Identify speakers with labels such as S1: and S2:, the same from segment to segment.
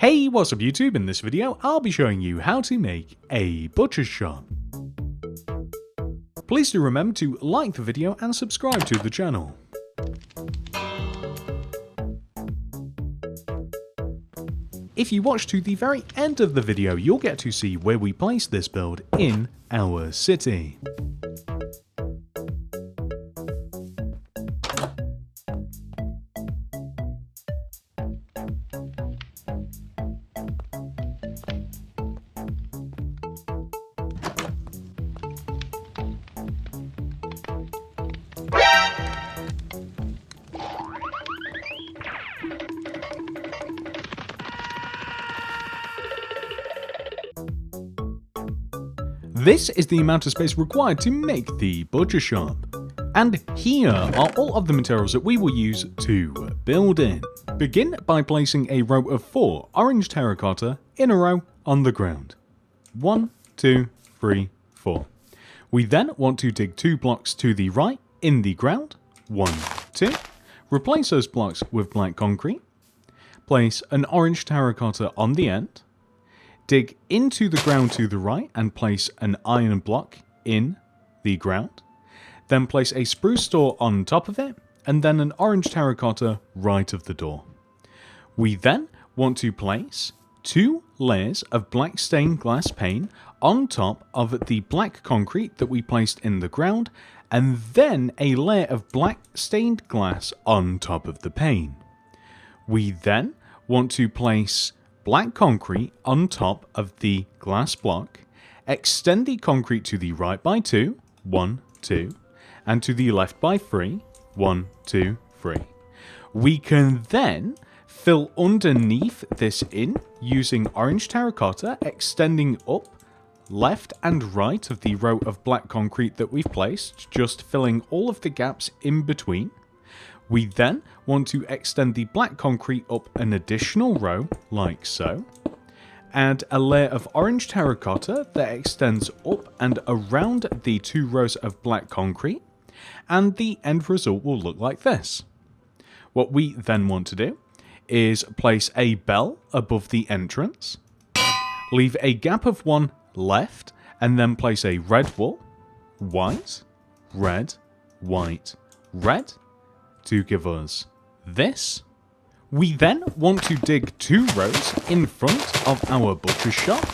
S1: Hey, what's up YouTube? In this video, I'll be showing you how to make a butcher shop. Please do remember to like the video and subscribe to the channel. If you watch to the very end of the video, you'll get to see where we place this build in our city. This is the amount of space required to make the butcher shop. And here are all of the materials that we will use to build it. Begin by placing a row of 4 orange terracotta in a row on the ground. 1, 2, 3, 4. We then want to dig 2 blocks to the right in the ground. 1, 2. Replace those blocks with black concrete. Place an orange terracotta on the end. Dig into the ground to the right and place an iron block in the ground. Then place a spruce door on top of it, and then an orange terracotta right of the door. We then want to place 2 layers of black stained glass pane on top of the black concrete that we placed in the ground, and then a layer of black stained glass on top of the pane. We then want to place black concrete on top of the glass block, extend the concrete to the right by 2, 1, 2, and to the left by 3, 1, 2, 3. We can then fill underneath this in using orange terracotta, extending up left and right of the row of black concrete that we've placed, just filling all of the gaps in between. We then want to extend the black concrete up an additional row, like so. Add a layer of orange terracotta that extends up and around the 2 rows of black concrete, and the end result will look like this. What we then want to do is place a bell above the entrance, leave a gap of 1 left, and then place a red wool, white, red, white, red, to give us this. We then want to dig 2 rows in front of our butcher shop,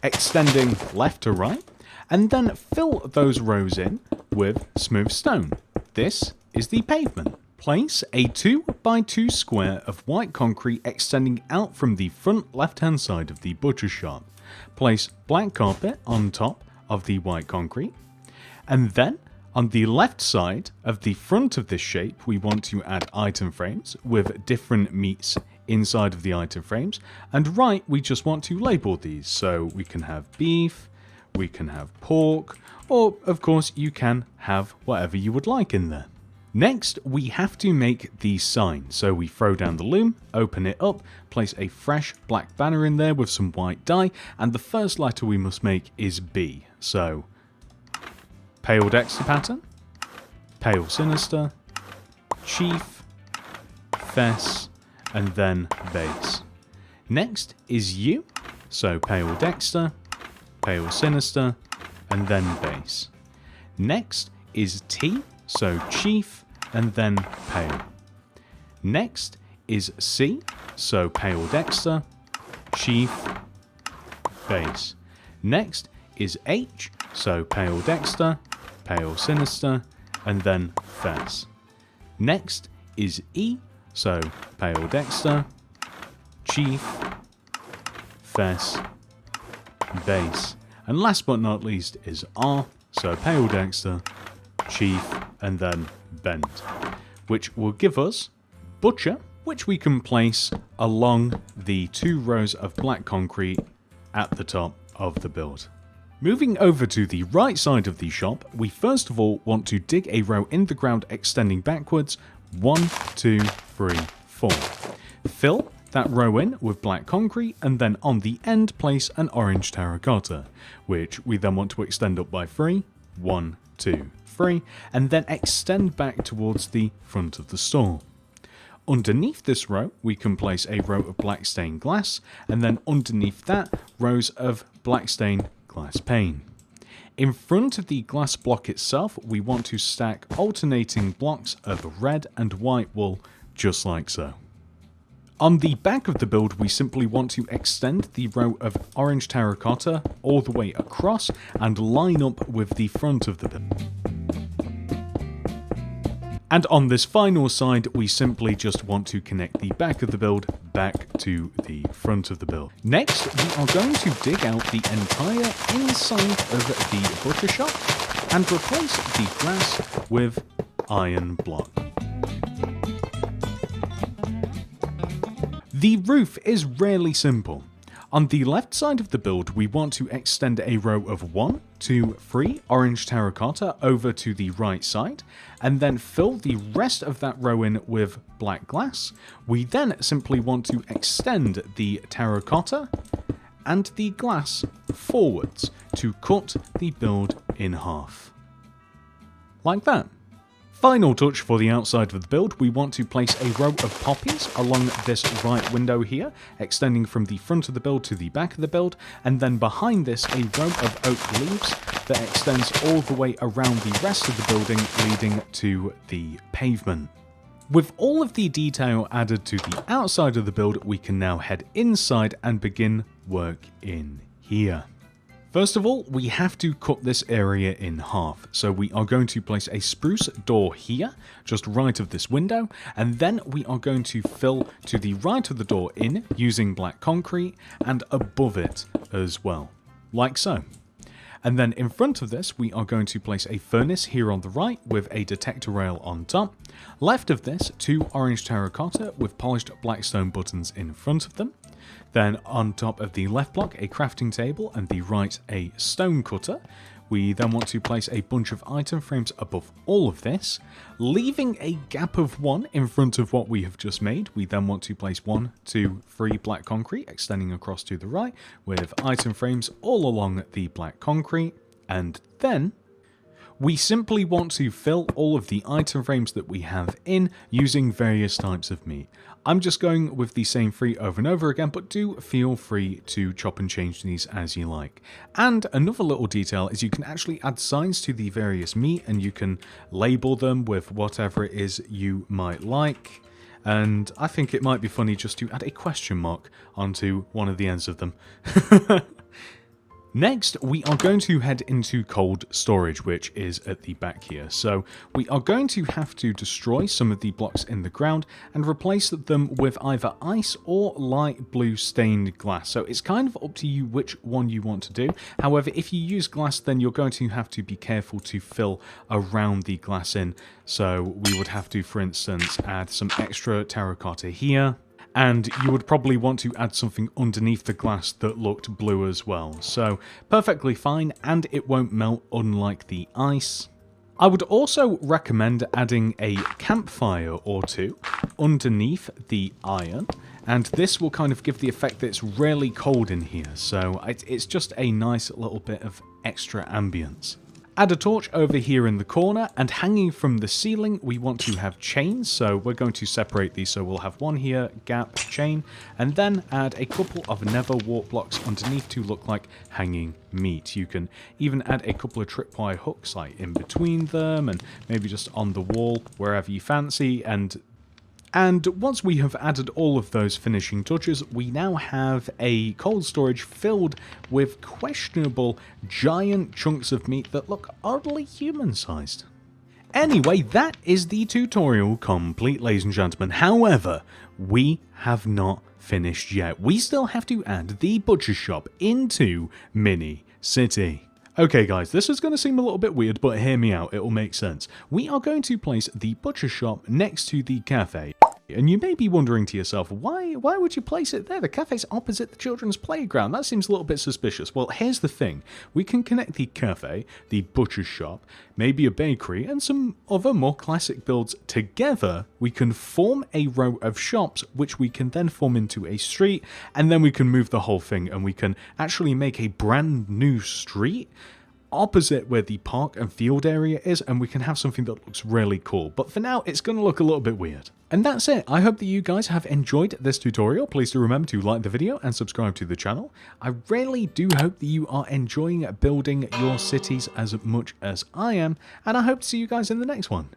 S1: extending left to right, and then fill those rows in with smooth stone. This is the pavement. Place a 2 by 2 square of white concrete extending out from the front left hand side of the butcher shop. Place black carpet on top of the white concrete, and then on the left side of the front of this shape, we want to add item frames with different meats inside of the item frames. And right, we just want to label these. So we can have beef, we can have pork, or of course you can have whatever you would like in there. Next, we have to make the sign. So we throw down the loom, open it up, place a fresh black banner in there with some white dye. And the first letter we must make is B. So Pale Dexter pattern, Pale Sinister, Chief, Fess, and then Base. Next is U, so Pale Dexter, Pale Sinister, and then Base. Next is T, so Chief, and then Pale. Next is C, so Pale Dexter, Chief, Base. Next is H, so Pale Dexter, Pale Sinister, and then Fess. Next is E, so Pale Dexter, Chief, Fess, Base. And last but not least is R, so Pale Dexter, Chief, and then Bent, which will give us Butcher, which we can place along the 2 rows of black concrete at the top of the build. Moving over to the right side of the shop, we first of all want to dig a row in the ground extending backwards, 1, 2, 3, 4. Fill that row in with black concrete, and then on the end place an orange terracotta, which we then want to extend up by 3, 1, 2, 3, and then extend back towards the front of the store. underneath this row, we can place a row of black stained glass, and then underneath that, rows of black stained glass pane. In front of the glass block itself, we want to stack alternating blocks of red and white wool, just like so. On the back of the build, we simply want to extend the row of orange terracotta all the way across and line up with the front of the build. And on this final side, we simply just want to connect the back of the build back to the front of the build. Next, we are going to dig out the entire inside of the butcher shop and replace the glass with iron block. The roof is really simple. On the left side of the build, we want to extend a row of 1, 2, 3 orange terracotta over to the right side, and then fill the rest of that row in with black glass. We then simply want to extend the terracotta and the glass forwards to cut the build in half. Like that. Final touch for the outside of the build, we want to place a row of poppies along this right window here, extending from the front of the build to the back of the build, and then behind this a row of oak leaves that extends all the way around the rest of the building, leading to the pavement. With all of the detail added to the outside of the build, we can now head inside and begin work in here. First of all, we have to cut this area in half, so we are going to place a spruce door here, just right of this window, and then we are going to fill to the right of the door in using black concrete, and above it as well, like so. And then in front of this, we are going to place a furnace here on the right with a detector rail on top. Left of this, 2 orange terracotta with polished black stone buttons in front of them. Then on top of the left block, a crafting table, and the right, a stone cutter. We then want to place a bunch of item frames above all of this, leaving a gap of 1 in front of what we have just made. We then want to place 1, 2, 3 black concrete extending across to the right, with item frames all along the black concrete, and then we simply want to fill all of the item frames that we have in using various types of meat. I'm just going with the same 3 over and over again, but do feel free to chop and change these as you like. And another little detail is you can actually add signs to the various meat, and you can label them with whatever it is you might like. And I think it might be funny just to add a question mark onto one of the ends of them. Next, we are going to head into cold storage, which is at the back here. So we are going to have to destroy some of the blocks in the ground and replace them with either ice or light blue stained glass. So it's kind of up to you which one you want to do. However, if you use glass, then you're going to have to be careful to fill around the glass in. So we would have to, for instance, add some extra terracotta here. And you would probably want to add something underneath the glass that looked blue as well. So perfectly fine, and it won't melt unlike the ice. I would also recommend adding a campfire or 2 underneath the iron, and this will kind of give the effect that it's really cold in here. So it's just a nice little bit of extra ambience. Add a torch over here in the corner, and hanging from the ceiling we want to have chains, so we're going to separate these, so we'll have one here, gap, chain, and then add a couple of nether wart blocks underneath to look like hanging meat. You can even add a couple of tripwire hooks like in between them, and maybe just on the wall wherever you fancy. And once we have added all of those finishing touches, we now have a cold storage filled with questionable giant chunks of meat that look oddly human-sized. Anyway, that is the tutorial complete, ladies and gentlemen. However, we have not finished yet. We still have to add the butcher shop into Mini City. Okay guys, this is going to seem a little bit weird, but hear me out, it will make sense. We are going to place the butcher shop next to the cafe. And you may be wondering to yourself, why would you place it there? The cafe's opposite the children's playground. That seems a little bit suspicious. Well, here's the thing. We can connect the cafe, the butcher shop, maybe a bakery, and some other more classic builds together. We can form a row of shops, which we can then form into a street, and then we can move the whole thing, and we can actually make a brand new street opposite where the park and field area is, and we can have something that looks really cool. But for now, it's going to look a little bit weird. And that's it. I hope that you guys have enjoyed this tutorial. Please do remember to like the video and subscribe to the channel. I really do hope that you are enjoying building your cities as much as I am, and I hope to see you guys in the next one.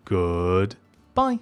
S1: Goodbye.